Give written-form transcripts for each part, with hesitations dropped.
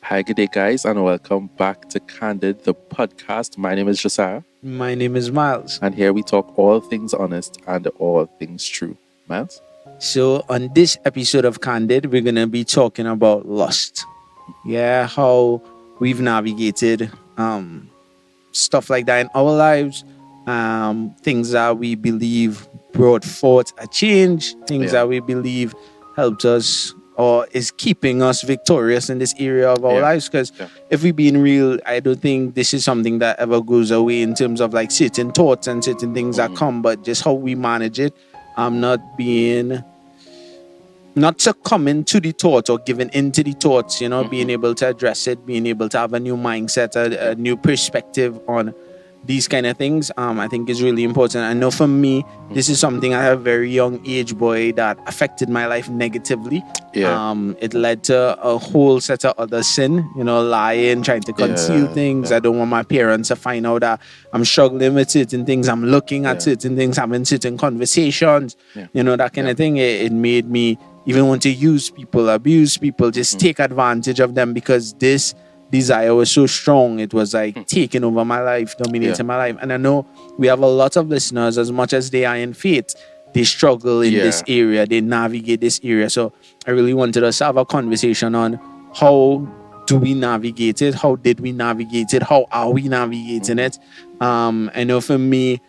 Hi, good day, guys, and welcome back to Candid, the podcast. My name is Josiah, My name is Miles. and here we talk all things honest and all things true. Miles? So, on this episode of Candid, we're going to be talking about lust. Yeah, how we've navigated stuff like that in our lives, things that we believe brought forth a change, things Yeah. that we believe helped us or is keeping us victorious in this area of our Yeah. lives. Because if we're being real, I don't think this is something that ever goes away in terms of like certain thoughts and certain things that come, but just how we manage it. Not succumbing to the thought or giving into the thoughts, being able to address it, being able to have a new mindset, a new perspective on these kind of things, I think is really important. I know for me, this is something at a very young age, boy, that affected my life negatively. Yeah. It led to a whole set of other sin, lying, trying to conceal things. Yeah. I don't want my parents to find out that I'm struggling with certain things. I'm looking at certain things, having certain conversations, that kind of thing. It made me even want to use people, abuse people, just take advantage of them because this desire was so strong. It was like taking over my life, dominating my life. And I know we have a lot of listeners, as much as they are in faith, they struggle in this area, they navigate this area. So I really wanted us to have a conversation on how do we navigate it? How did we navigate it? How are we navigating it? I know for me,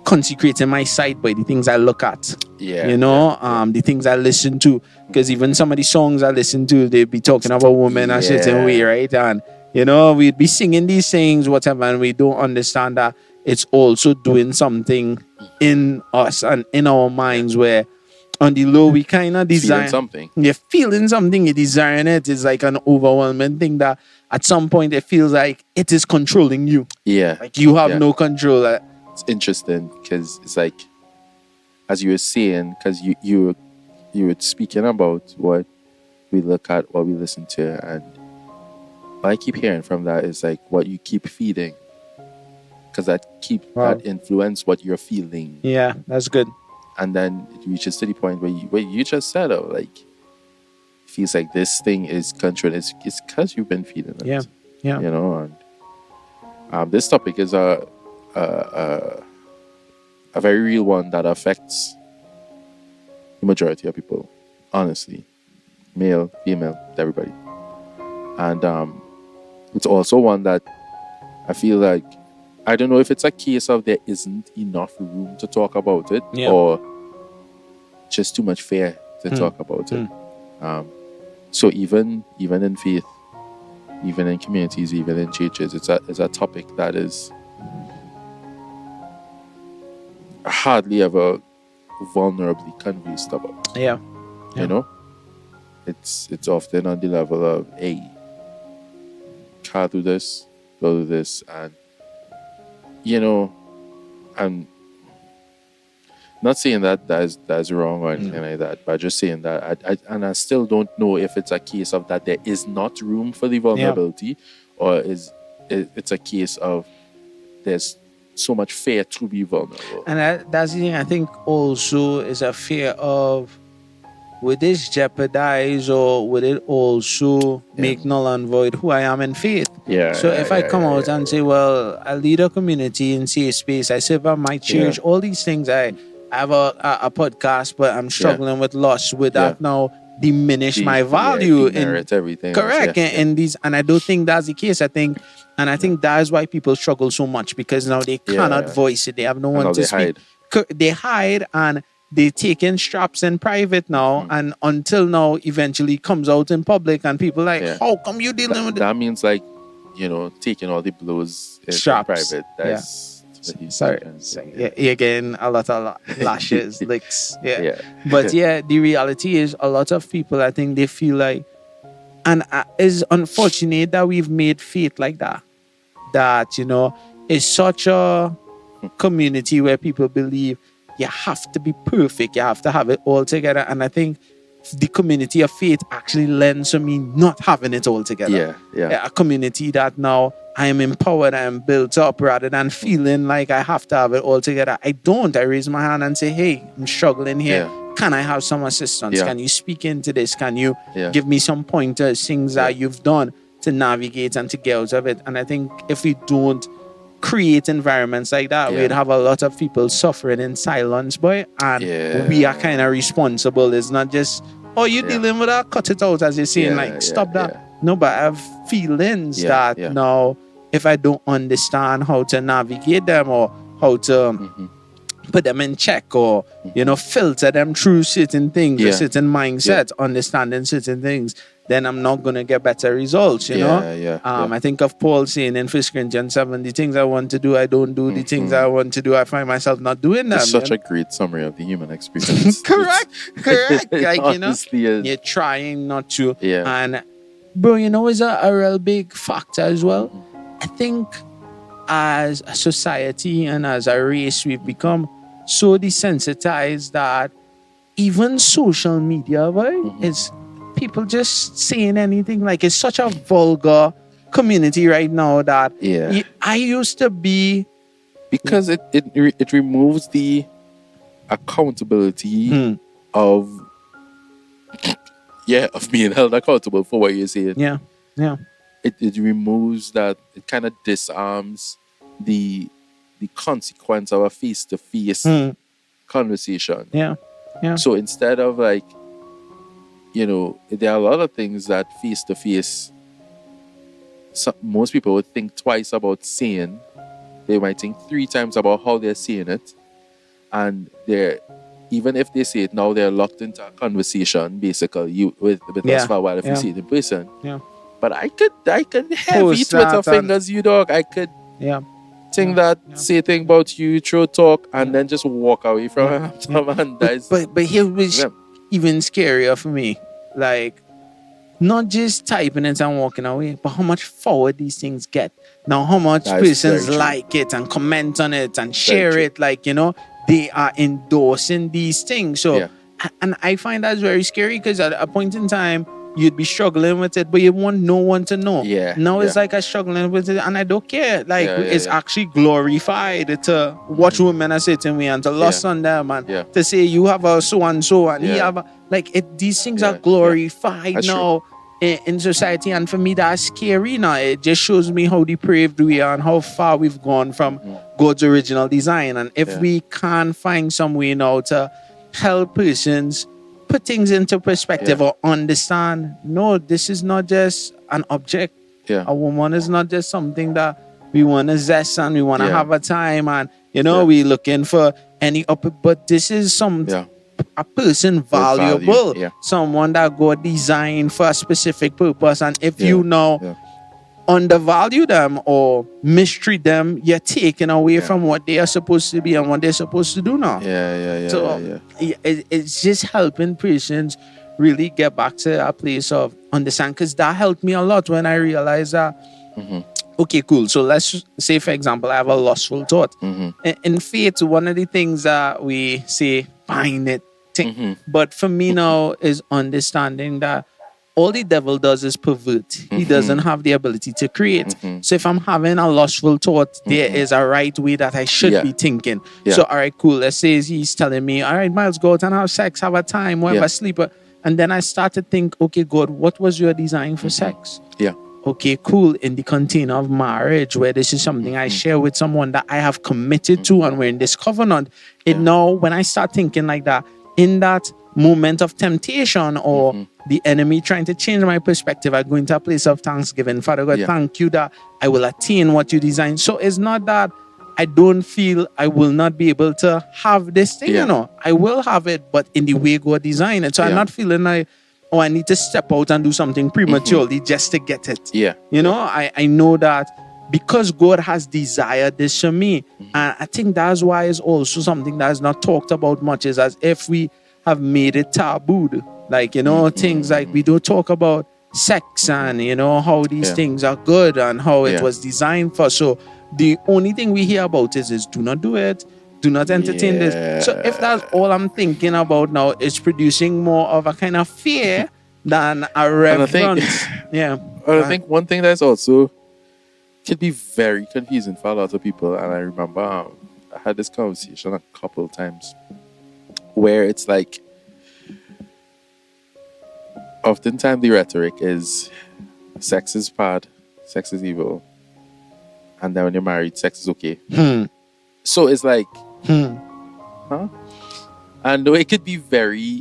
consecrating my sight by the things I look at. The things I listen to. Because even some of the songs I listen to, they'd be talking about women a certain way, right? And, we'd be singing these things, whatever, and we don't understand that it's also doing something in us and in our minds where on the low we kind of desire something. You're feeling something, you're desiring it. It's like an overwhelming thing that at some point it feels like it is controlling you. Yeah. Like you have no control. It's interesting because it's like, as you were saying, because you were speaking about what we look at, what we listen to, and what I keep hearing from that is like what you keep feeding, because that influence what you're feeling. Yeah, that's good. And then it reaches to the point where you just said, oh, like, feels like this thing is controlled. It's because you've been feeding it. Yeah. And this topic is a very real one that affects the majority of people, honestly, male, female, everybody. And it's also one that I feel like, I don't know if it's a case of there isn't enough room to talk about it or just too much fear to talk about it. So even in faith, even in communities, even in churches, it's a topic that is hardly ever vulnerably conversed about. Yeah. It's often on the level of, hey, can't do this, go do this, and I'm not saying that that's wrong or anything like that, but just saying that I still don't know if it's a case of that there is not room for the vulnerability, or it's a case of there's so much fear to be vulnerable. And that's the thing. I think also is a fear of, would this jeopardize or would it also make null and void who I am in faith? So if I come out and say, well, I lead a community in safe space, I serve at my church, all these things, I have a podcast, but I'm struggling with loss. Would that now diminish my value in everything? Correct. And these, and I don't think that's the case. I think that is why people struggle so much, because now they cannot voice it. They have no one to speak. They hide and they take in straps in private now, and until now, eventually comes out in public, and people like, how come you dealing with that? Means like, taking all the blows in private. That's sorry. You're getting a lot of lashes, licks. But the reality is, a lot of people, I think they feel like, and it's unfortunate that we've made faith like that. That, it's such a community where people believe you have to be perfect, you have to have it all together. And I think the community of faith actually lends to me not having it all together. A community that now I am empowered, I am built up, rather than feeling like I have to have it all together. I don't. I raise my hand and say, hey, I'm struggling here. Can I have some assistance? Can you speak into this? Can you give me some pointers, things that you've done to navigate and to get out of it? And I think if we don't create environments like that, we'd have a lot of people suffering in silence, boy. And we are kind of responsible. It's not just, oh, you're dealing with that, cut it out, as you're saying, like, stop that. No, but I have feelings that now, if I don't understand how to navigate them or how to put them in check or, filter them through certain things, or certain mindsets, understanding certain things, then I'm not going to get better results, you know? I think of Paul saying in 1 Corinthians 7, the things I want to do, I don't do. The things I want to do, I find myself not doing them. It's such a great summary of the human experience. Correct. Like, you're trying not to. And, bro, it's a real big factor as well. I think as a society and as a race, we've become so desensitized that even social media, is people just saying anything. Like, it's such a vulgar community right now that I used to be, because it removes the accountability of being held accountable for what you're saying. It removes that. It kind of disarms the consequence of a face-to-face conversation. So instead of, like, there are a lot of things that face-to-face most people would think twice about saying. They might think 3 times about how they're saying it. And even if they say it now, they're locked into a conversation, basically, with us for a while if you see it in person. But I could heavy Twitter fingers you, dog. I could say thing about you, throw talk, and then just walk away from him. And but here was even scarier for me. Like, not just typing it and walking away, but how much forward these things get. Now, how much persons like it and comment on it and share it. Like, they are endorsing these things. So, and I find that's very scary, because at a point in time, you'd be struggling with it, but you want no one to know. Now it's like I'm struggling with it, and I don't care. Like, it's actually glorified to watch women a certain way and to lust on them, and to say you have a so and so and he have a, like, these things are glorified now in society, and for me that's scary now. It just shows me how depraved we are and how far we've gone from God's original design. And if we can't find some way now to help persons put things into perspective or understand, no, this is not just an object. A woman is not just something that we want to zest and we want to have a time, and we looking for any but this is a person valuable, someone that God designed for a specific purpose. And if you now undervalue them or mistreat them, you're taking away from what they are supposed to be and what they're supposed to do now. It's just helping persons really get back to a place of understand, because that helped me a lot when I realized that okay, cool, so let's say, for example, I have a lustful thought. In faith, one of the things that we say, find it, but for me now is understanding that all the devil does is pervert. He doesn't have the ability to create. So if I'm having a lustful thought, there is a right way that I should be thinking. So, all right, cool. Let's say he's telling me, all right, Miles, go out and have sex, have a time, whatever, sleep. And then I start to think, okay, God, what was your design for sex? Okay, cool. In the container of marriage, where this is something I share with someone that I have committed to, and we're in this covenant. Now, when I start thinking like that, in that moment of temptation or the enemy trying to change my perspective, I go into a place of thanksgiving. Father God, thank you that I will attain what you designed. So it's not that I don't feel I will not be able to have this thing, I will have it, but in the way God designed it. So I'm not feeling like, I need to step out and do something prematurely just to get it. I know that because God has desired this for me. And I think that's why it's also something that is not talked about much, is as if we have made it tabooed. Like, things like we don't talk about sex and, how these things are good and how it was designed for. So the only thing we hear about is do not do it. Do not entertain this. So if that's all I'm thinking about now, it's producing more of a kind of fear than a And I think- reverence. Yeah. But I think one thing that's also can be very confusing for a lot of people, and I remember I had this conversation a couple of times where it's like, oftentimes the rhetoric is sex is bad, sex is evil, and then when you're married, sex is okay. So it's like, huh? And it could be very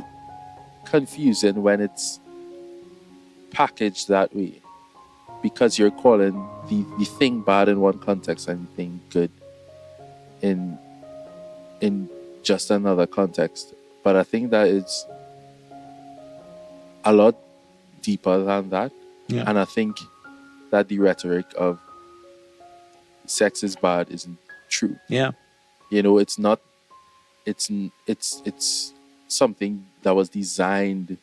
confusing when it's packaged that way, because you're calling the thing bad in one context and the thing good in just another context. But I think that it's a lot deeper than that. Yeah. And I think that the rhetoric of sex is bad isn't true. Yeah. You know, it's not. It's something that was designed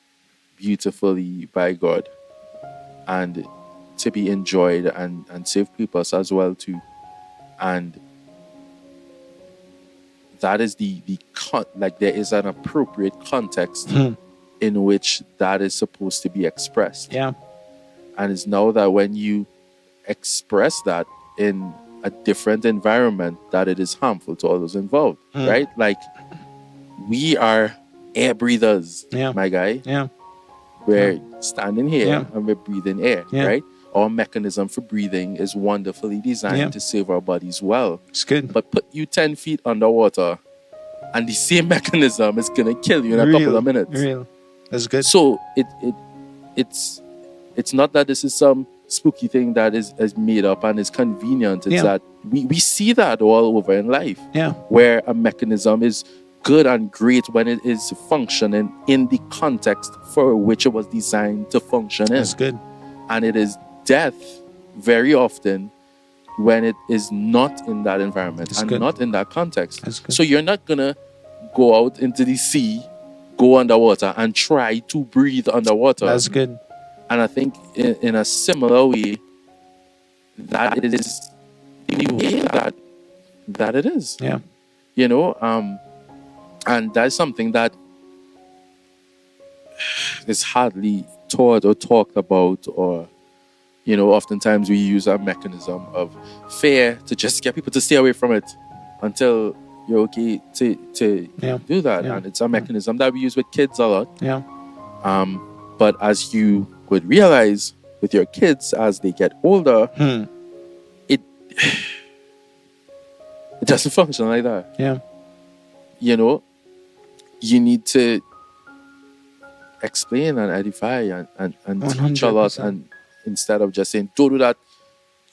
beautifully by God, and to be enjoyed and save purpose as well too. And that is like there is an appropriate context in which that is supposed to be expressed. Yeah. And it's now that when you express that in a different environment, that it is harmful to all those involved, right? Like, we are air breathers, my guy. Yeah. We're standing here Yeah. and we're breathing air, Yeah. right? Our mechanism for breathing is wonderfully designed to save our bodies well. It's good. But put you 10 feet underwater and the same mechanism is going to kill you in a couple of minutes. Real. That's good. So it's not that this is some spooky thing that is made up and is convenient. It's that we see that all over in life. Yeah. Where a mechanism is good and great when it is functioning in the context for which it was designed to function in. That's good. And it is death very often when it is not in that environment not in that context. That's good. So you're not gonna go out into the sea, go underwater and try to breathe underwater. That's good. And I think in a similar way, that is the way that it is. Yeah. You know, and that's something that is hardly taught or talked about, or, you know, oftentimes we use a mechanism of fear to just get people to stay away from it until you're okay to do that. Yeah. And it's a mechanism that we use with kids a lot. Yeah. But as you would realize with your kids as they get older, it doesn't function like that. Yeah. You know, you need to explain and edify and teach a lot, 100%. and instead of just saying, don't do that,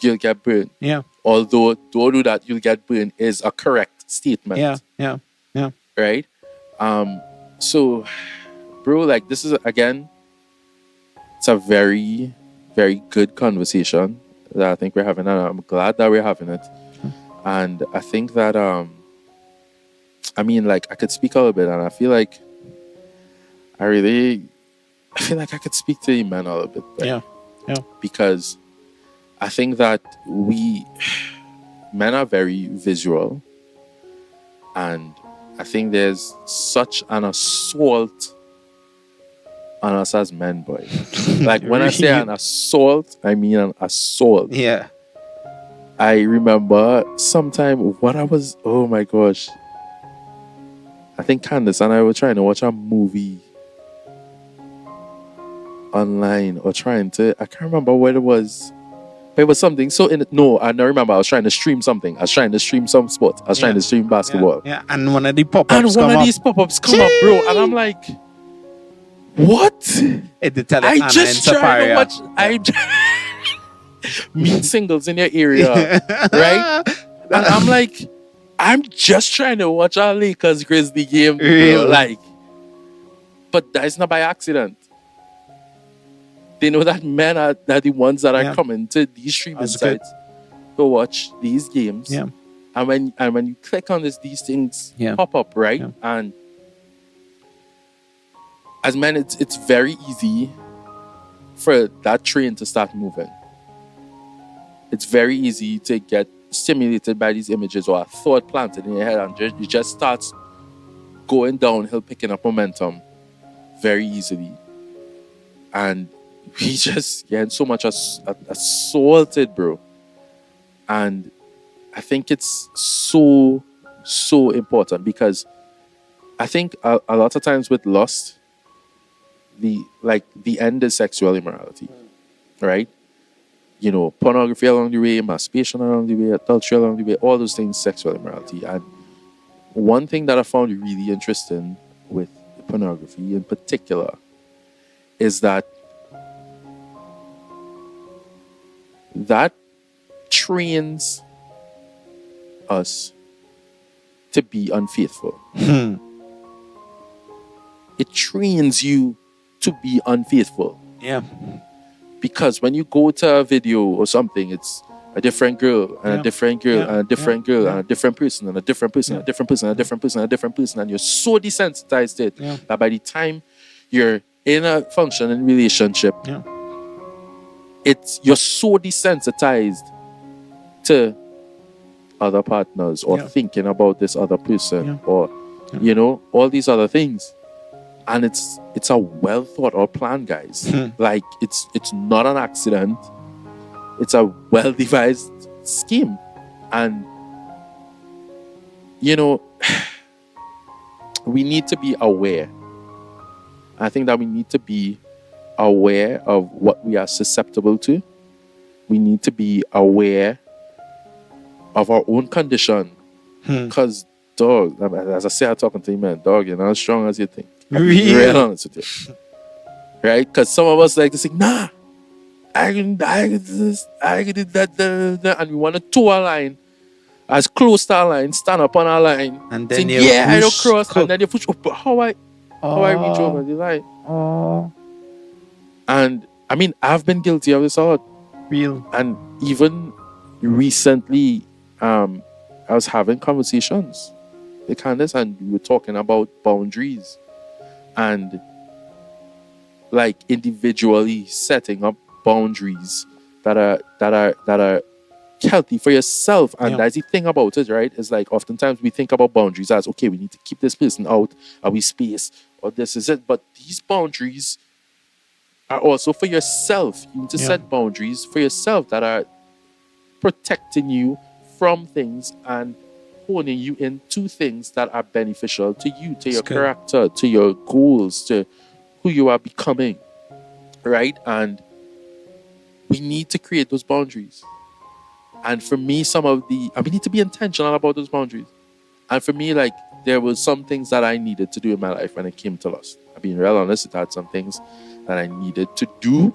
you'll get burned. Yeah. Although, don't do that, you'll get burned is a correct statement. Yeah. Yeah. Yeah. Right? So, bro, like, this is, again, it's a very, very good conversation that I think we're having, and I'm glad that we're having it. And I think that, I mean, like, I could speak a little bit, and I feel like I feel like I could speak to the men a little bit better. Yeah. Because I think that men are very visual, and I think there's such an assault on us as men, boy. Like, when I say an assault, I mean an assault. Yeah. I remember sometime when I was, oh my gosh, I think Candace and I were trying to watch a movie online, or I can't remember what it was, but it was something. So I don't remember. I was trying to stream something. I was trying to stream some sport. I was trying to stream basketball. Yeah. And one of the pop-ups And one of these pop-ups come up, bro. And I'm like, what? I just trying to watch. Meet singles in your area, right? And I'm like, I'm just trying to watch our Lakers Grizzly game, Really? like, but that's not by accident. They know that men are the ones that are coming to these streaming That's good. sites to watch these games. Yeah. And when you click on this, these things Yeah. pop up, right? Yeah. And as men, it's very easy for that train to start moving. It's very easy to get stimulated by these images or a thought planted in your head, and it just starts going downhill, picking up momentum very easily. And we just getting so much assaulted, bro. And I think it's so important, because I think a lot of times with lust, the end is sexual immorality, right? You know, pornography along the way, masturbation along the way, adultery along the way, all those things, sexual immorality. And one thing that I found really interesting with pornography in particular is that trains us to be unfaithful. It trains you to be unfaithful. Yeah. Because when you go to a video or something, it's a different girl and a different girl and a different girl and a different person and a different person and a different person and a different person and a different person, and you're so desensitized to it that by the time you're in a functioning relationship, you're so desensitized to other partners or thinking about this other person or you know, all these other things. And it's a well thought out plan, guys. Like it's not an accident. It's a well devised scheme. And you know, we need to be aware. I think that we need to be aware of what we are susceptible to. We need to be aware of our own condition. Because, dog, as I say, I'm talking to you, man, dog, you're not as strong as you think. Really? Real honest with you. Right? Because some of us like to say, nah, I can do this, I can do that, and we want to toe a line, as close to our line, stand up on our line, and then say, I don't cross, and then you push, how I reach over the line. And I mean, I've been guilty of this all. Real. And even recently, I was having conversations with Candace, and we were talking about boundaries and like individually setting up boundaries that are healthy for yourself. And that's the thing about it, right? Is like oftentimes we think about boundaries as, okay, we need to keep this person out, or we space, or this is it. But these boundaries are also for yourself. You need to set boundaries for yourself that are protecting you from things and honing you into things that are beneficial to you, to your character, to your goals, to who you are becoming, right? And we need to create those boundaries. And for me, we need to be intentional about those boundaries. And for me, like, there was some things that I needed to do in my life when it came to lust. I'm being real honest, it had some things that I needed to do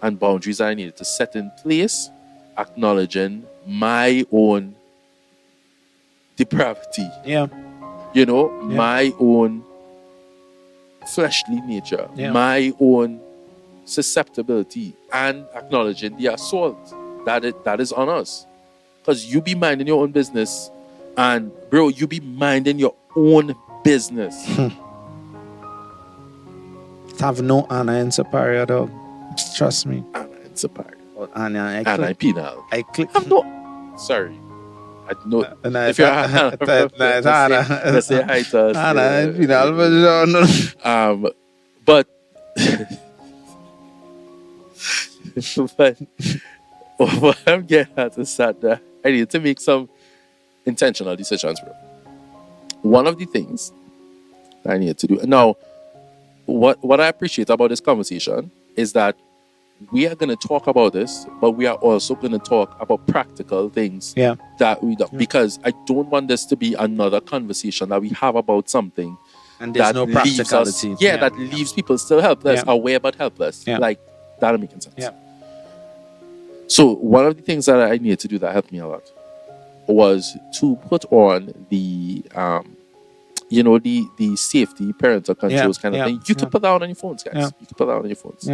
and boundaries that I needed to set in place, acknowledging my own depravity. You know, my own fleshly nature, my own susceptibility, and acknowledging the assault that is on us. Because you be minding your own business, and bro, you be minding your own business. Have no Anna in Superior, dog. Trust me. Anna in Superior. Anna in Penal. I click. I'm not. Sorry. I know. If you're Anna, let's say hi to us. Anna in Penal. But what I'm getting at is that I need to make some intentional decisions, bro. One of the things that I need to do now, what I appreciate about this conversation is that we are going to talk about this, but we are also going to talk about practical things that we do. Because I don't want this to be another conversation that we have about something and there's no practicality. That leaves people still helpless, aware but helpless. Like, that'll make sense. So one of the things that I needed to do that helped me a lot was to put on the the safety parental controls kind of thing. You could put that on your phones, guys. You could put that on your phones.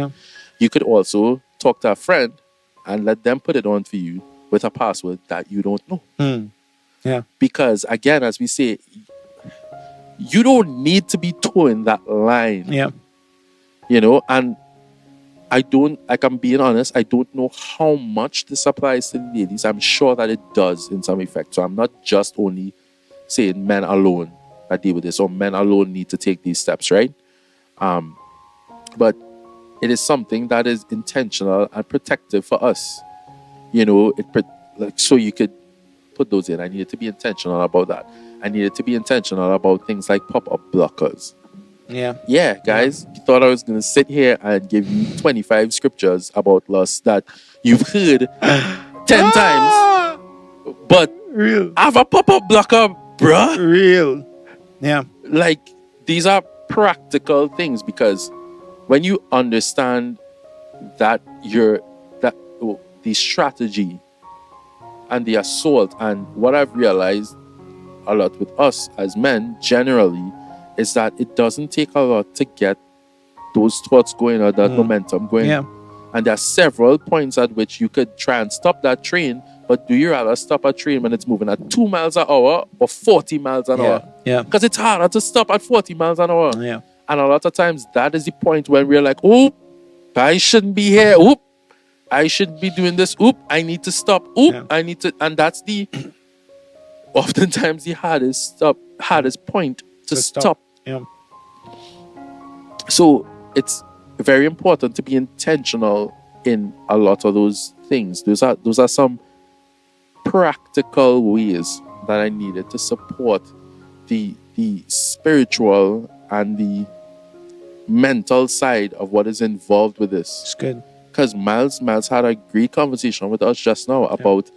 You could also talk to a friend and let them put it on for you with a password that you don't know. Because again, as we say, you don't need to be towing that line. You know, and I don't, like, I'm being honest, I don't know how much this applies to the ladies. I'm sure that it does in some effect. So I'm not just only saying men alone that deal with this, or men alone need to take these steps, right? But it is something that is intentional and protective for us. You know, like, so you could put those in. I needed to be intentional about that. I needed to be intentional about things like pop-up blockers. Yeah, guys, you thought I was going to sit here and give you 25 scriptures about lust that you've heard 10 times, but Real. I have a pop-up blocker, bruh. Real. Yeah. Like, these are practical things, because when you understand that the strategy and the assault, and what I've realized a lot with us as men generally is that it doesn't take a lot to get those thoughts going or that momentum going. Yeah. And there are several points at which you could try and stop that train, but do you rather stop a train when it's moving at 2 miles an hour or 40 miles an hour? Yeah. Because it's harder to stop at 40 miles an hour. Yeah. And a lot of times that is the point when we're like, oh, I shouldn't be here. Oop, I should be doing this. Oop, I need to stop. Oop, Yeah. I need to. And that's the oftentimes the hardest point to stop. Yeah. So it's very important to be intentional in a lot of those things. Those are some practical ways that I needed to support the spiritual and the mental side of what is involved with this. It's good. Because Miles had a great conversation with us just now about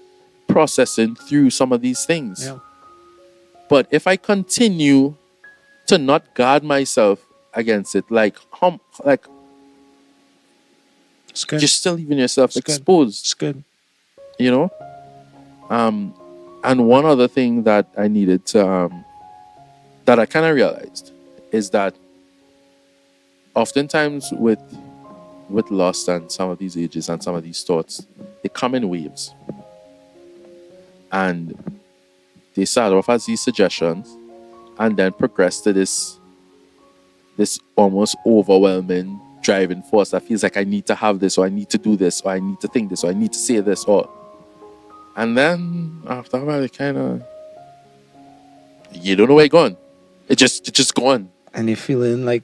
processing through some of these things. Yeah. But if I continue to not guard myself against it, like It's good. you're still leaving yourself It's good. exposed, It's good. you know. And one other thing that I needed to that I kind of realized is that oftentimes with lust and some of these ages and some of these thoughts, they come in waves, and they start off as these suggestions and then progress to this almost overwhelming driving force that feels like I need to have this, or I need to do this, or I need to think this, or I need to say this, and then after a while it kind of, you don't know where you're going. It just gone. And you're feeling like,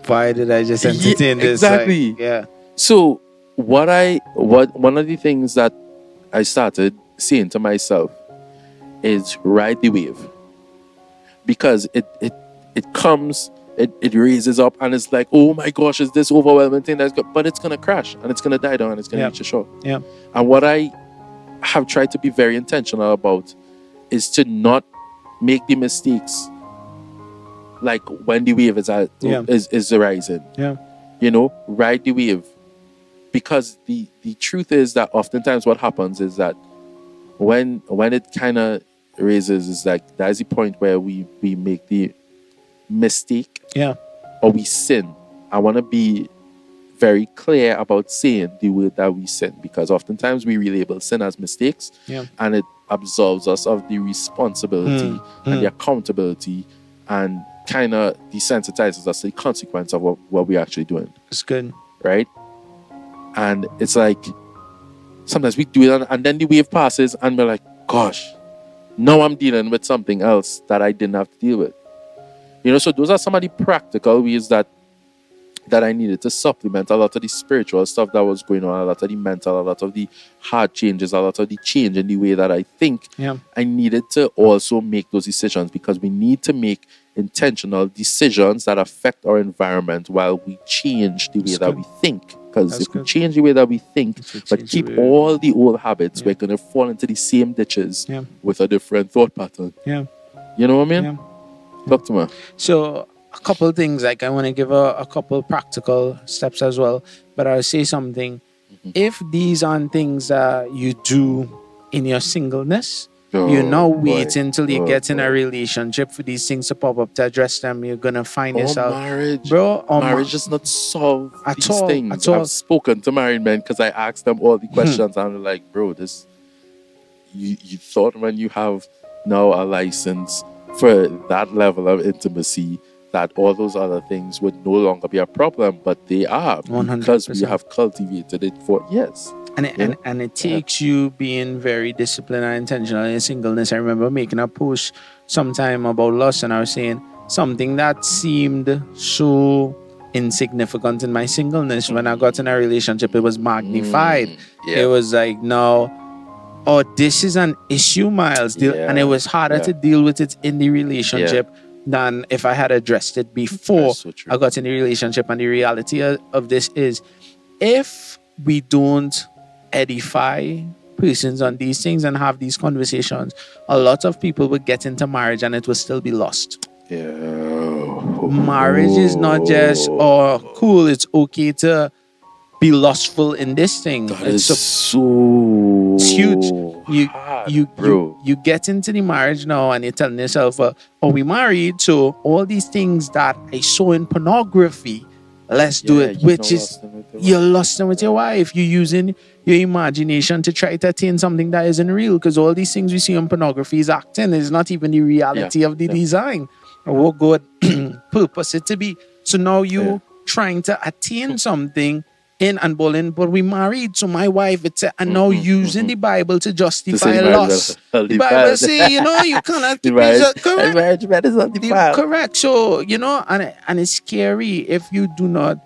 why did I just entertain this? Exactly. Like, yeah. So one of the things that I started saying to myself is ride the wave, because it comes, it raises up, and it's like, oh my gosh, is this overwhelming thing that's good, but it's gonna crash and it's gonna die down and it's gonna reach a shore. Yeah. And what I have tried to be very intentional about is to not make the mistakes like when the wave is rising. Yeah. You know, ride the wave. Because the truth is that oftentimes what happens is that when it kind of raises, is like that's the point where we make the mistake, or we sin. I want to be very clear about saying the word that we sin, because oftentimes we relabel sin as mistakes, and it absolves us of the responsibility and the accountability, and kind of desensitizes us to the consequence of what we're actually doing. It's good. Right? And it's like sometimes we do it, and then the wave passes and we're like, gosh, now I'm dealing with something else that I didn't have to deal with. You know, so those are some of the practical ways that I needed to supplement a lot of the spiritual stuff that was going on, a lot of the mental, a lot of the hard changes, a lot of the change in the way that I think. I needed to also make those decisions, because we need to make intentional decisions that affect our environment while we change the way that we think. Because if we change the way that we think, but keep all the old habits, we're going to fall into the same ditches with a different thought pattern. Yeah. You know what I mean? Talk to me. So a couple of things, like I want to give a couple practical steps as well, but I'll say something. If these aren't things that you do in your singleness, you now wait until you get in a relationship for these things to pop up to address them. You're gonna find yourself, marriage, bro. Marriage does not solve these things. At all. I've spoken to married men because I asked them all the questions, and I'm like, bro, this you thought when you have now a license for that level of intimacy that all those other things would no longer be a problem, but they are because we 100%. have cultivated it for years. And it takes you being very disciplined and intentional in singleness. I remember making a post sometime about lust, and I was saying something that seemed so insignificant in my singleness. When I got in a relationship, it was magnified. It was like, no, oh, this is an issue, Miles. And it was harder to deal with it in the relationship than if I had addressed it before I got in the relationship. And the reality of this is, if we don't edify persons on these things and have these conversations, a lot of people will get into marriage and it will still be lost. Marriage is not just, oh, cool, it's okay to be lustful in this thing. It's huge. You get into the marriage now and you're telling yourself, oh, we married, so all these things that I saw in pornography, let's do it. Which is, you're lost with your wife. You're using your imagination to try to attain something that isn't real, because all these things we see on pornography is acting. It's not even the reality of the design or what God purpose it to be. So now you trying to attain something in and bowling, but we married, so my wife, and now using the Bible to justify loss. The Bible say, you cannot keep correct. So, and it's scary if you do not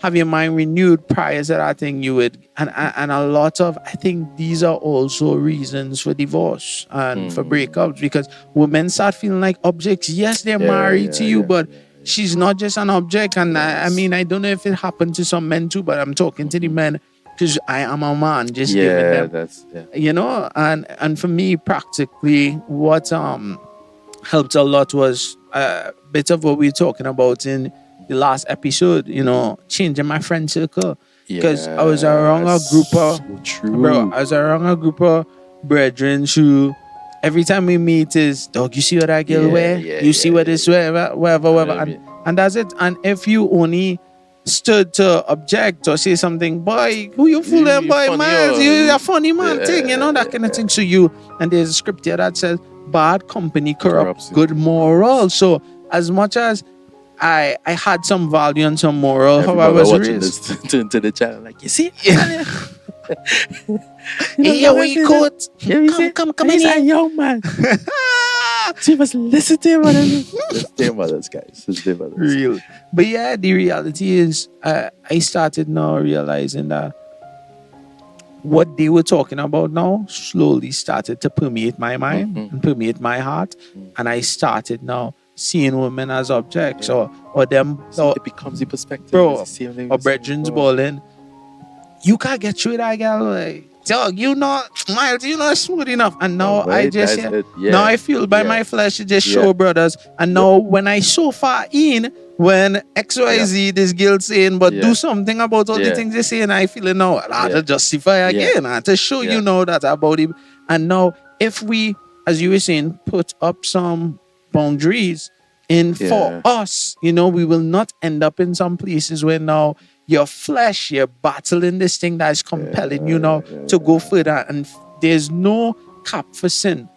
have your mind renewed prior to that thing. You would, and a lot of, I think these are also reasons for divorce and for breakups, because women start feeling like objects. Yes, they're married to you, but she's not just an object. And I mean, I don't know if it happened to some men too, but I'm talking to the men because I am a man, just giving them, and for me, practically, what helped a lot was a bit of what we were talking about in the last episode, changing my friend circle. Because I was around a group of brethren who, every time we meet is, dog, you see what that girl wear? You see what this wear? Whatever. And that's it. And if you only stood to object or say something, boy, who you fooling, boy, man? You're a funny man thing, that kind of thing. So and there's a script here that says, bad company corrupts good moral. So as much as I had some value and some moral, how I was raised. Turn to the channel like, you see? Hey, we coat. Come in here, young man. She must listen to him. It's their mothers, guys. It's their mothers. Real. But yeah, the reality is, I started now realizing that what they were talking about now slowly started to permeate my mind and permeate my heart. And I started now seeing women as objects or them. So it becomes the perspective. Bro, or brethren's balling. You can't get through that girl. Like, dog, Miles, you're not smooth enough. And now I just, now I feel by my flesh, it just show brothers. And now when I so far in, when XYZ, this girl saying, but do something about all the things they say, and I feel it now, I have to justify again, I have to show you know that about it. And now, if we, as you were saying, put up some boundaries in for us, we will not end up in some places where now your flesh, you're battling this thing that is compelling you now to go further. And there's no cap for sin.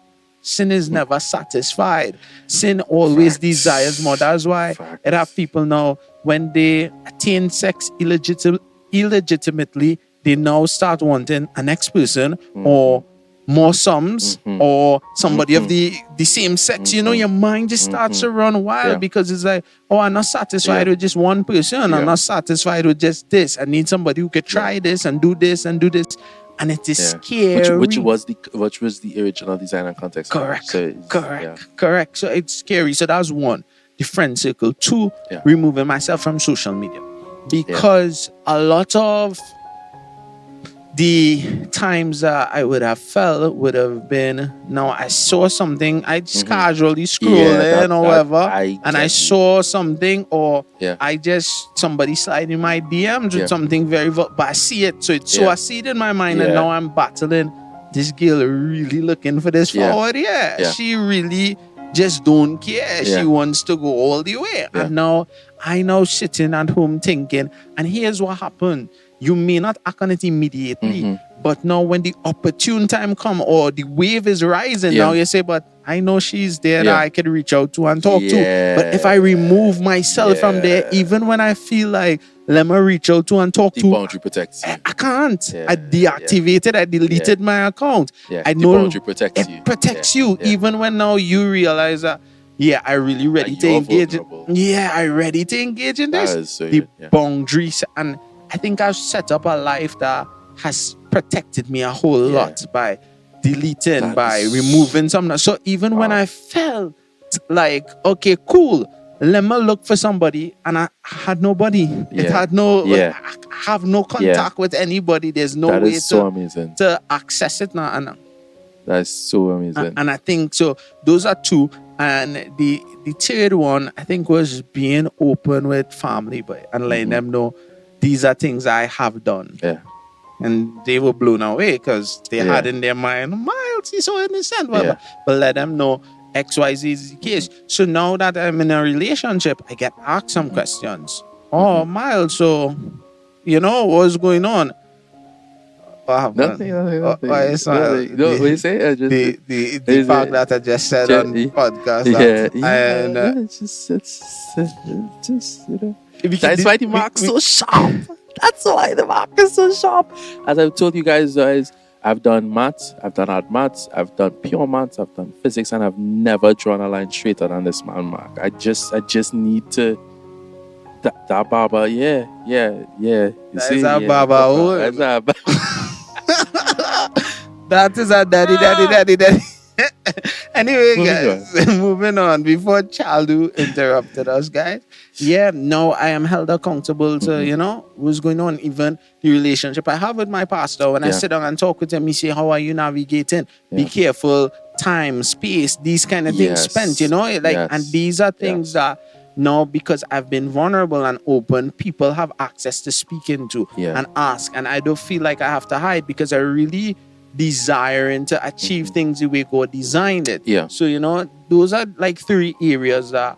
Sin is never satisfied. Sin always desires more. That's why it have people now, when they attain sex illegitimately, they now start wanting a next person or more sums or somebody of the same sex. Your mind just starts to run wild because it's like, oh, I'm not satisfied with just one person. I'm not satisfied with just this. I need somebody who could try this and do this and do this. And it is scary. Which was the original design and context. Correct. Correct. So it's scary. So that's one, the friend circle. Two, removing myself from social media. Because a lot of the times that I would have felt would have been, now I saw something, I just casually scroll in or whatever, and I saw something, or I just, somebody slide in my DMs with something very, but I see it, so I see it in my mind, and now I'm battling, this girl really looking for this forward, she really just don't care, she wants to go all the way, and now I know sitting at home thinking, and here's what happened. You may not act on it immediately, but now when the opportune time come or the wave is rising, now you say, but I know she's there that Yeah. I can reach out to and talk to. But if I Yeah. remove myself from there, Yeah. even when I feel like let me reach out to and talk The to, boundary protects you. I can't. Yeah, I deactivated, I deleted my account. Yeah. I The know boundary protects it you. protects Yeah, you, yeah. even when now you realize that, yeah, I really ready Like to you're engage. vulnerable. Yeah, I ready to engage in That this. is so The good. Yeah. boundaries, and I think I've set up a life that has protected me a whole Yeah. lot by deleting, That by is- removing some. So even when Wow. I felt like, okay, cool, let me look for somebody, and I had nobody. It Yeah. had no, Yeah. I have no contact with anybody. There's no That way is so amazing. to access it now. That is so amazing. And I think so. Those are two. And the third one, I think, was being open with family, but and letting them know these are things I have done. Yeah. And they were blown away because they Yeah. had in their mind, Miles, he's so innocent. Yeah. But let them know XYZ is the case. So now that I'm in a relationship, I get asked some questions. Oh, Miles, so what's going on? What happened? Nothing. It's not- Nothing. No, what you say? I just, the is fact it- that I just said Yeah, on podcast. yeah, And it's just, if you That's can- why the mark's so sharp. That's why the mark is so sharp. As I've told you guys, I've done maths, I've done hard maths, I've done pure maths, I've done physics, and I've never drawn a line straighter than this man mark. I just need to. That Baba, yeah. You That see, is our yeah, Baba, oh. That's our Baba. That is our daddy. Anyway, Moving guys, moving on. Before Chaldu interrupted us, guys. Yeah, no, I am held accountable to, what's going on. Even the relationship I have with my pastor. When I Yeah. sit down and talk with him, he say, how are you navigating? Be Yeah. careful, time, space, these kind of things Yes. spent, like, Yes. and these are things that now, because I've been vulnerable and open, people have access to speak into Yeah. and ask. And I don't feel like I have to hide because I really desiring to achieve things the way God designed it. Yeah. So, those are like 3 areas that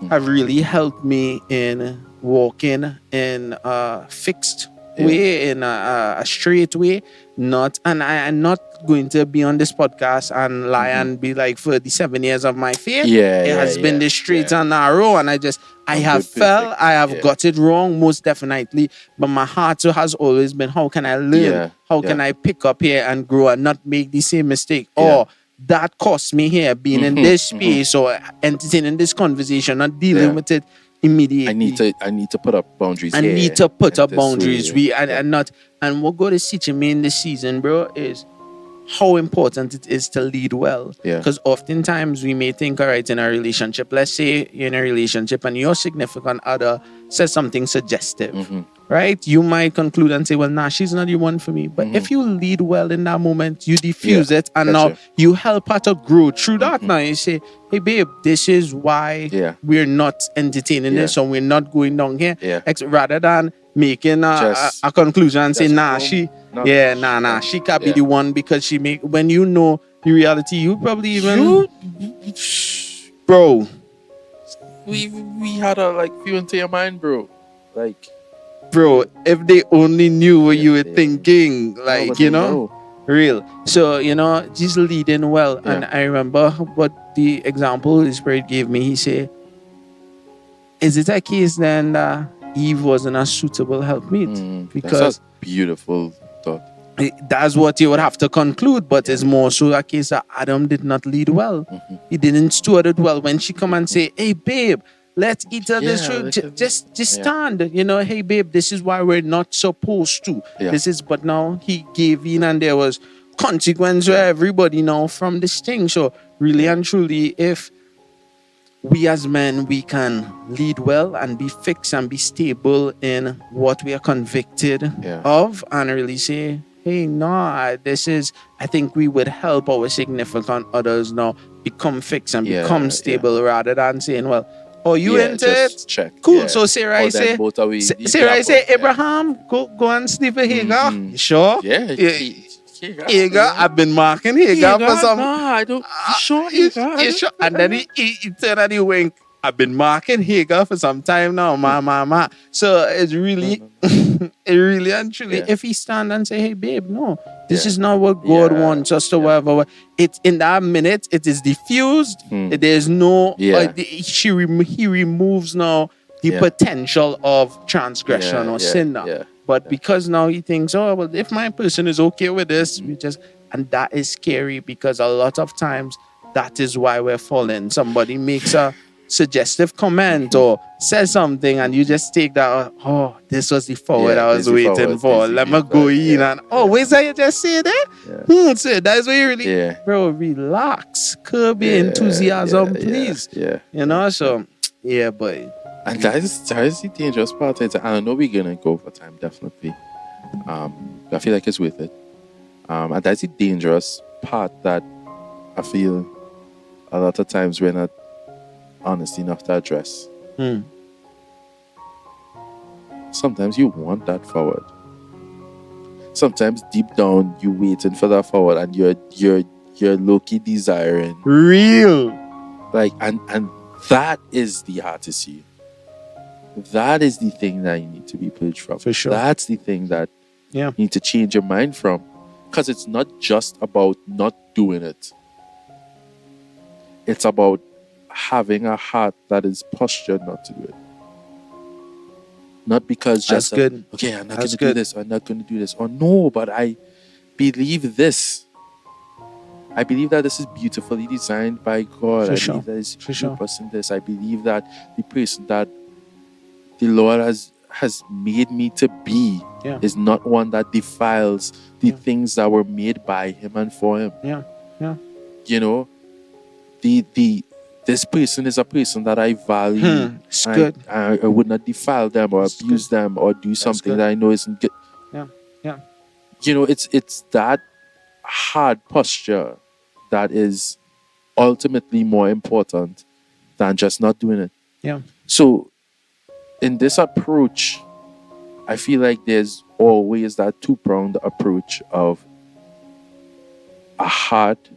have really helped me in walking in a fixed way, in a straight way. I'm not going to be on this podcast and lie and be like, for the 7 years of my faith, Yeah, it has been this straight yeah. and narrow, and I have Perfect. fell, I have Yeah. got it wrong, most definitely. But my heart has always been, how can I learn? Yeah, How can yeah. I pick up here and grow and not make the same mistake? Yeah. Or that cost me here, being in this space or entertaining this conversation, not dealing Yeah. with it immediately. I need to put up boundaries. I here need to put and up this boundaries. way. And what God is teaching me in this season, bro, is how important it is to lead well. Yeah. Because oftentimes we may think, all right, in a relationship, let's say you're in a relationship and your significant other says something suggestive, right? You might conclude and say, well, nah, she's not the one for me. But if you lead well in that moment, you diffuse Yeah, it, and gotcha. now you help her to grow through that. Now you say, hey, babe, this is why Yeah. we're not entertaining this, Yeah. or we're not going down here. Yeah. Rather than making Just- a conclusion and say, just nah, boom. No. she can't be Yeah. the one because she make, when you know the reality, you probably even, bro, we had a few into your mind, bro. Like, if they only knew what you were Yeah. thinking, no, like, but they know. real. So, just leading well. And Yeah. I remember what the example the Spirit gave me. He said, is it a case then that Eve wasn't a suitable helpmeet? Because That's a beautiful thought. that's what you would have to conclude, but it's more so a case that Adam did not lead well. He didn't steward it well. When she come and say, hey, babe, let's eat of this Yeah, fruit. let's- Just stand. Hey, babe, this is why we're not supposed to. Yeah. But now he gave in and there was consequence for everybody now from this thing. So really and truly, if we as men, we can lead well and be fixed and be stable in what we are convicted of, and really say, hey, no, I think we would help our significant others now become fixed and become stable, rather than saying, well, oh, you into just it? check. Cool. Yeah. So Sarah, Or then both are we Sarah say, Abraham, go and sleep with Hagar. You sure? Yeah. Hagar, I've been marking Hagar for some. No, I don't. You sure? You sure? And then he turned and he wink. I've been marking Hagar for some time now, ma. So it's really, it really and truly, Yeah. if he stand and say, hey, babe, no, this Yeah. is not what God Yeah. wants us to Yeah. whatever. It's in that minute, it is diffused. There's no, Yeah. he removes now the Yeah. potential of transgression or sin now. Yeah. But because now he thinks, oh, well, if my person is okay with this, we just, and that is scary because a lot of times that is why we're falling. Somebody makes a suggestive comment or says something, and you just take that, oh, this was the forward I was this is waiting forward, for. this is Let me the go back. in, Yeah. and oh, wait, that you just say that? Yeah. So that's what you really, Yeah. bro, relax, curb your enthusiasm, please. Yeah. You know, so yeah, but And that is the dangerous part. And I know we're gonna go for time, definitely. I feel like it's worth it. And that's the dangerous part that I feel a lot of times we're not honest enough to address. Sometimes you want that forward. Sometimes deep down you waiting for that forward, and you're low-key desiring. real. Like and that is the hard to see. That is the thing that you need to be purged from. For sure. That's the thing that Yeah. you need to change your mind from. Because it's not just about not doing it. It's about having a heart that is postured not to do it. Not because That's just good. okay, I'm not going That's to do good. this, or I'm not going to do this. Or no, but I believe this. I believe that this is beautifully designed by God. For I sure. believe that is For sure. purpose in this. I believe that the person that the Lord has made me to be Yeah. is not one that defiles the Yeah. things that were made by Him and for Him. Yeah. Yeah. You know, this person is a person that I value. It's good. I would not defile them or It's abuse them or do something good. that I know isn't good. Yeah. Yeah. You know, it's that hard posture that is ultimately more important than just not doing it. Yeah. So in this approach, I feel like there's always that two-pronged approach of a heart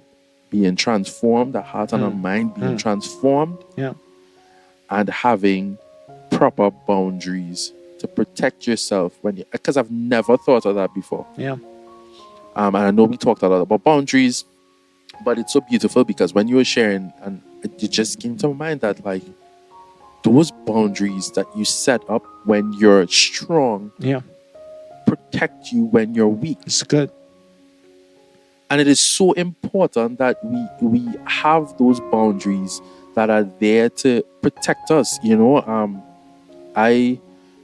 being transformed, a heart and a mind being transformed, Yeah. and having proper boundaries to protect yourself when you, because I've never thought of that before. Yeah. And I know we talked a lot about boundaries, but it's so beautiful because when you were sharing, and it just came to my mind that like those boundaries that you set up when you're strong Yeah. protect you when you're weak. It's good. And it is so important that we have those boundaries that are there to protect us. You know, I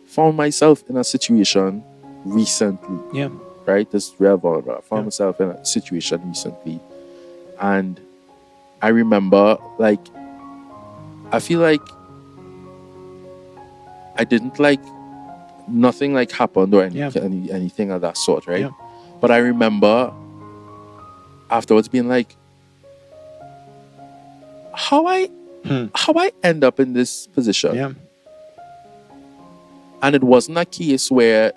found myself in a situation recently. Yeah. Right? This is real vulnerable. I found myself in a situation recently. And I remember, like, I feel like I didn't like, nothing like happened or anything of that sort, right? Yeah. But I remember afterwards being like, how I end up in this position. Yeah. And it wasn't a case where,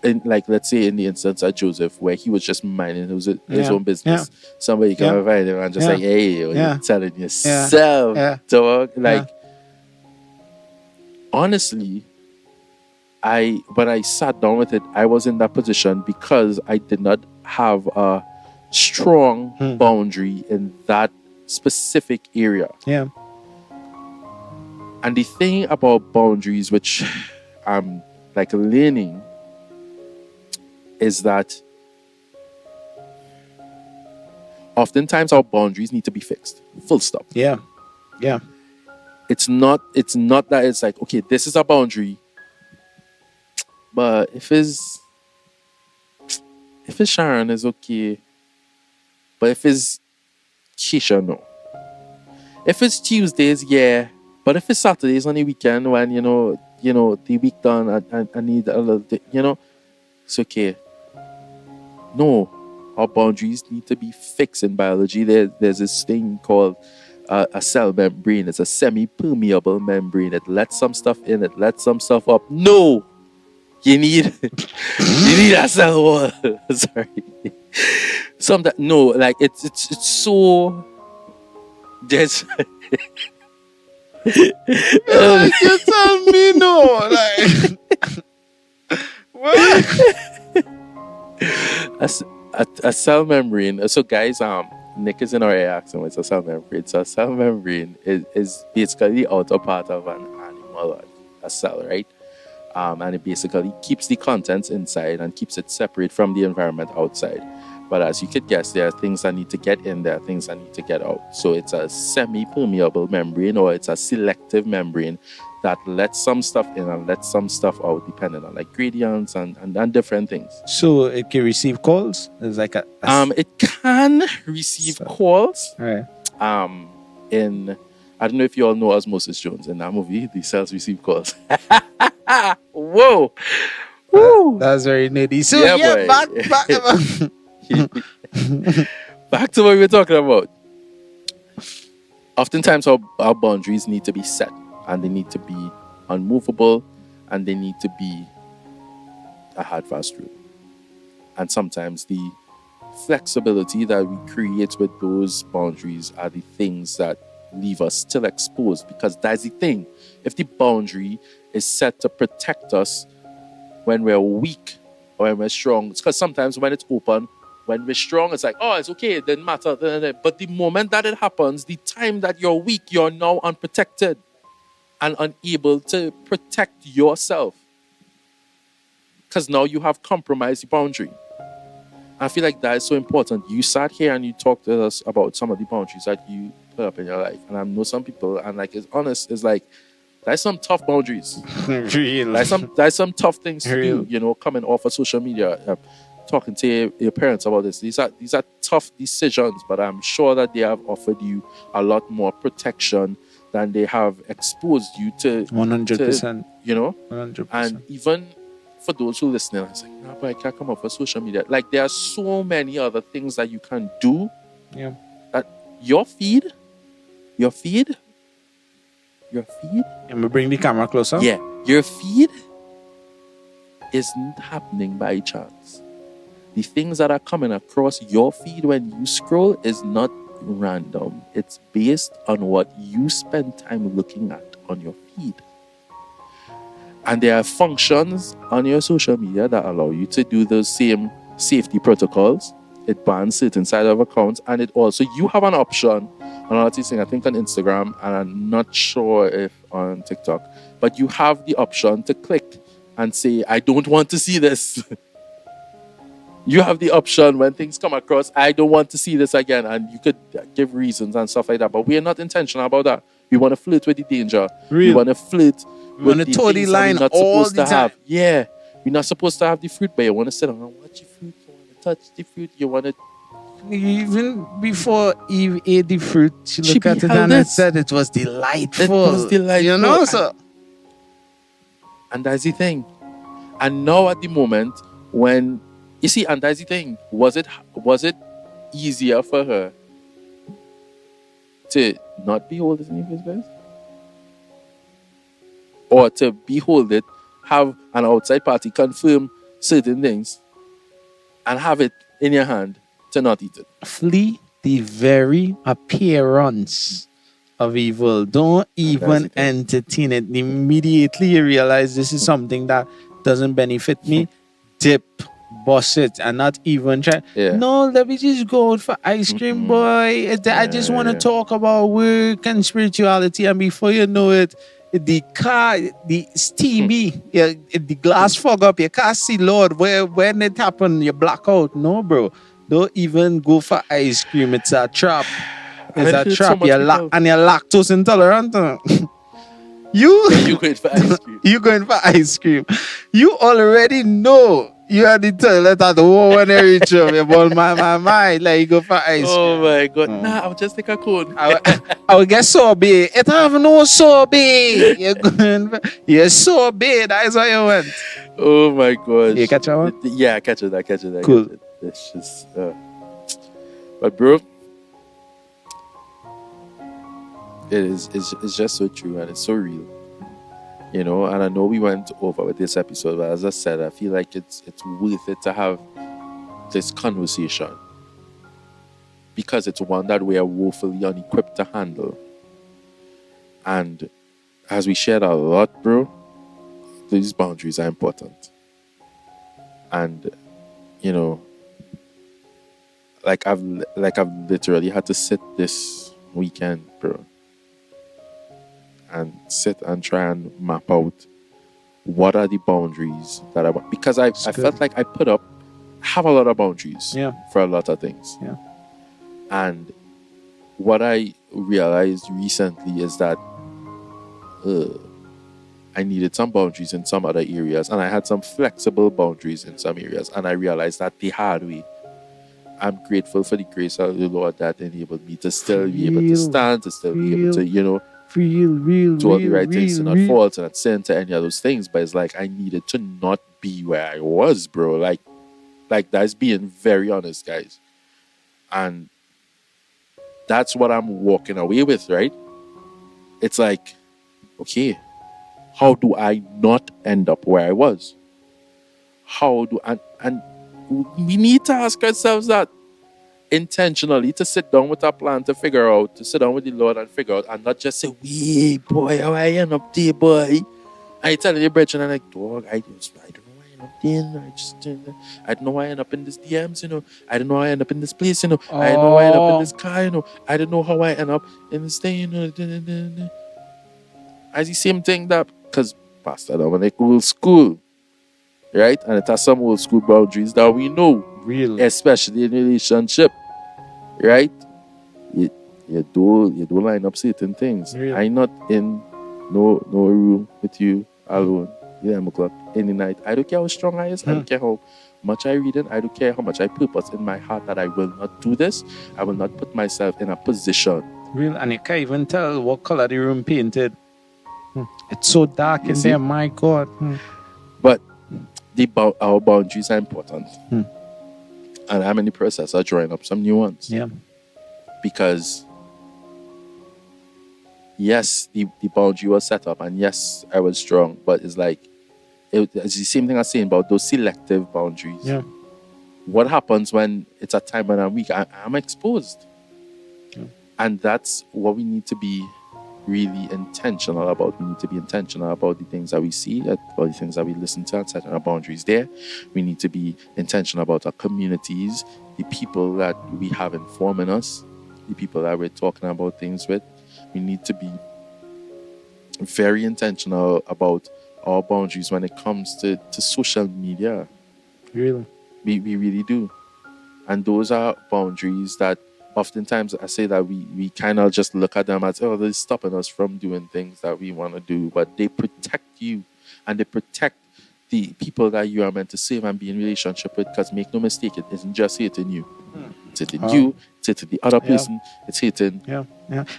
in, like, let's say in the instance of Joseph, where he was just minding his own business. Somebody come find him and just like, hey, you're telling yourself, dog. Like, honestly, when I sat down with it, I was in that position because I did not have a strong boundary in that specific area. Yeah. And the thing about boundaries, which I'm like learning, is that oftentimes our boundaries need to be fixed. Full stop. Yeah. Yeah. It's not that it's like, okay, this is a boundary. But if it's Sharon, is okay. But if it's Keisha, no. If it's Tuesdays, yeah. But if it's Saturdays on the weekend when, you know, the week done, I need a little, it's okay. No, our boundaries need to be fixed in biology. There's this thing called a cell membrane. It's a semi-permeable membrane. It lets some stuff in, it lets some stuff up. No! You need a cell wall. Sorry. No, like it's so there's Like, you tell me no. Like, what? A cell membrane. So guys, Nick is in our accent. It's a cell membrane. So a cell membrane is basically the outer part of an animal, a cell, right? And it basically keeps the contents inside and keeps it separate from the environment outside. But as you could guess, there are things that need to get in, there are things that need to get out. So it's a semi-permeable membrane, or it's a selective membrane that lets some stuff in and lets some stuff out, depending on like gradients and different things. So it can receive calls? It's like it can receive calls. Right. In I don't know if you all know Osmosis Jones. In that movie, the cells receive calls. Whoa. Woo. That's very nitty. So Yeah, back. Back to what we were talking about. Oftentimes our boundaries need to be set, and they need to be unmovable, and they need to be a hard, fast rule. And sometimes the flexibility that we create with those boundaries are the things that leave us still exposed, because that's the thing. If the boundary is set to protect us when we're weak or when we're strong, it's because sometimes when it's open, when we're strong, it's like, oh, it's okay, it didn't matter. But the moment that it happens, the time that you're weak, you're now unprotected and unable to protect yourself, because now you have compromised the boundary. I feel like that is so important. You sat here and you talked to us about some of the boundaries that you put up in your life. And I know some people, and like, it's honest, it's like, there's some tough boundaries. Real. There's some tough things to Real. do, coming off of social media, talking to your parents about this. These are tough decisions, but I'm sure that they have offered you a lot more protection than they have exposed you to. 100%. 100%. And even for those who listen, it's like, no, but I can't come off of social media. Like, there are so many other things that you can do. Yeah. That your feed. And we bring the camera closer. Yeah, your feed isn't happening by chance. The things that are coming across your feed when you scroll is not random. It's based on what you spend time looking at on your feed. And there are functions on your social media that allow you to do those same safety protocols. It bans certain side of accounts, and it also, you have an option. Another thing, I think on Instagram, and I'm not sure if on TikTok, but you have the option to click and say, I don't want to see this. You have the option when things come across, I don't want to see this again, and you could give reasons and stuff like that. But we are not intentional about that. We want to flirt with the danger. We want to flirt with the toe the things line that we're not all supposed the to time. have. Yeah, we're not supposed to have the fruit, but you want to sit down and watch the fruit. You want to touch the fruit. You want to. Even before Eve ate the fruit, she looked at it beheld and it. said it was delightful. It was delightful. So. And that's the thing. And now at the moment, when you see, and that's the thing, was it easier for her to not behold it in the first place? Or to behold it, have an outside party confirm certain things, and have it in your hand to not eat it? Flee the very appearance of evil. Don't even entertain it. Immediately you realize this is something that doesn't benefit me. Dip, boss it, and not even try. Yeah. No, let me just go out for ice cream, boy. I just want to talk about work and spirituality, and before you know it, the car, the steamy, the glass fog up. You can't see, Lord, when it happen, you black out. No, bro. Don't even go for ice cream. It's a trap. It's a trap. And you're lactose intolerant. You going for ice cream. You going for ice cream. You already know you are the toilet at the wall when you reach home. You ball my like you go for ice cream. Oh my God. Nah, I'll just take a cone. I will get sorbet. It have no sorbet. You're sorbet. That is why you went. Oh my gosh. You catch that one? Yeah, I catch it. Cool. It's just but bro, it's just so true and it's so real. And I know we went over with this episode, but as I said, I feel like it's worth it to have this conversation, because it's one that we are woefully unequipped to handle. And as we shared a lot, bro, these boundaries are important. And you know, I've literally had to sit this weekend, bro, and sit and try and map out what are the boundaries that I want, because I felt like I have a lot of boundaries for a lot of things. Yeah. And what I realized recently is that I needed some boundaries in some other areas, and I had some flexible boundaries in some areas, and I realized that the hard way. I'm grateful for the grace of the Lord that enabled me to still be able to stand, to still be able to, do all the right things, to not fall, to not sin, to any of those things. But it's like I needed to not be where I was, bro. Like that's being very honest, guys. And that's what I'm walking away with, right? It's like, okay, how do I not end up where I was? And we need to ask ourselves that intentionally, to sit down with a plan, to sit down with the Lord and figure out, and not just say, "Wee boy, how I end up there, boy." I telling you, brethren, I'm like, dog, I don't know why I end up there. I don't know why I end up in this DMs, I don't know how I end up in this place, I don't know why I end up in this car, I don't know how I end up in this thing, As the same thing that, because Pastor Dominic old school, right? And it has some old school boundaries that we know, Really, especially in relationship, right? You don't line up certain things. Really? I'm not in no room with you alone 11 o'clock any night. I don't care how strong I is. I don't care how much I read, and I don't care how much I purpose in my heart that I will not do this. I will not put myself in a position. Real, and you can't even tell what color the room painted. It's so dark in see? there, my God. But our boundaries are important. And I'm in the process of drawing up some new ones. Yeah. Because yes, the boundary was set up, and yes, I was strong, but it's like it's the same thing I was saying about those selective boundaries. Yeah. What happens when it's a time when I'm weak? I'm exposed. Yeah. And that's what we need to be really intentional about. We need to be intentional about the things that we see, about the things that we listen to, and setting our boundaries there. We need to be intentional about our communities, the people that we have informing us, the people that we're talking about things with. We need to be very intentional about our boundaries when it comes to social media. Really? We really do. And those are boundaries that oftentimes I say that we kind of just look at them as, oh, they're stopping us from doing things that we want to do. But they protect you, and they protect the people that you are meant to save and be in relationship with. Because make no mistake, it isn't just hitting you. It's hitting you, it's hitting the other person, it's hitting. Yeah.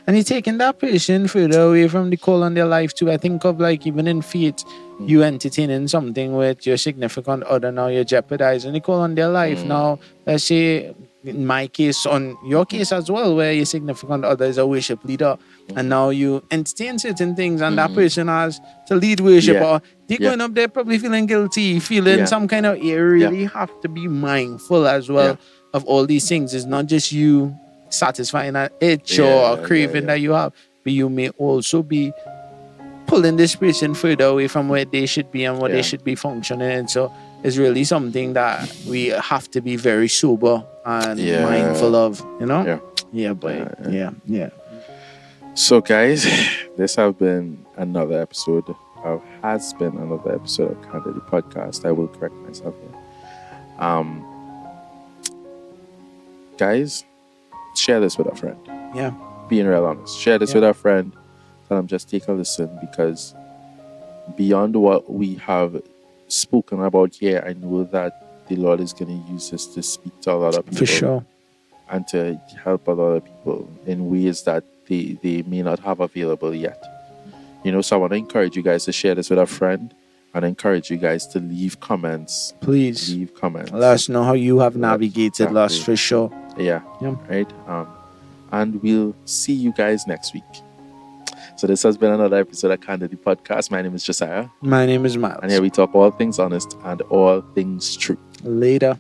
And you're taking that person further away from the call on their life too. I think of like even in faith, you entertaining something with your significant other, now you're jeopardizing the call on their life. Now, let's say in my case, on your case as well, where your significant other is a worship leader, and now you entertain certain things, and that person has to lead worship, or they're going up there probably feeling guilty, feeling some kind of, you really have to be mindful as well of all these things. It's not just you satisfying an itch or a craving that you have, but you may also be pulling this person further away from where they should be and what they should be functioning in. So it's really something that we have to be very sober and mindful of, So guys, this has been another episode of Candid the Podcast. I will correct myself here. Guys, share this with a friend. Yeah. Being real honest. Share this with a friend. Tell them just take a listen, because beyond what we have spoken about here, I know that the Lord is going to use this to speak to a lot of people. For sure. And to help a lot of people in ways that they may not have available yet. So I want to encourage you guys to share this with a friend, and encourage you guys to leave comments. Please. Leave comments. Let us know how you have navigated loss, for sure. Yeah. Right. And we'll see you guys next week. So this has been another episode of Candid the Podcast. My name is Josiah. My name is Miles. And here we talk all things honest and all things true. Later.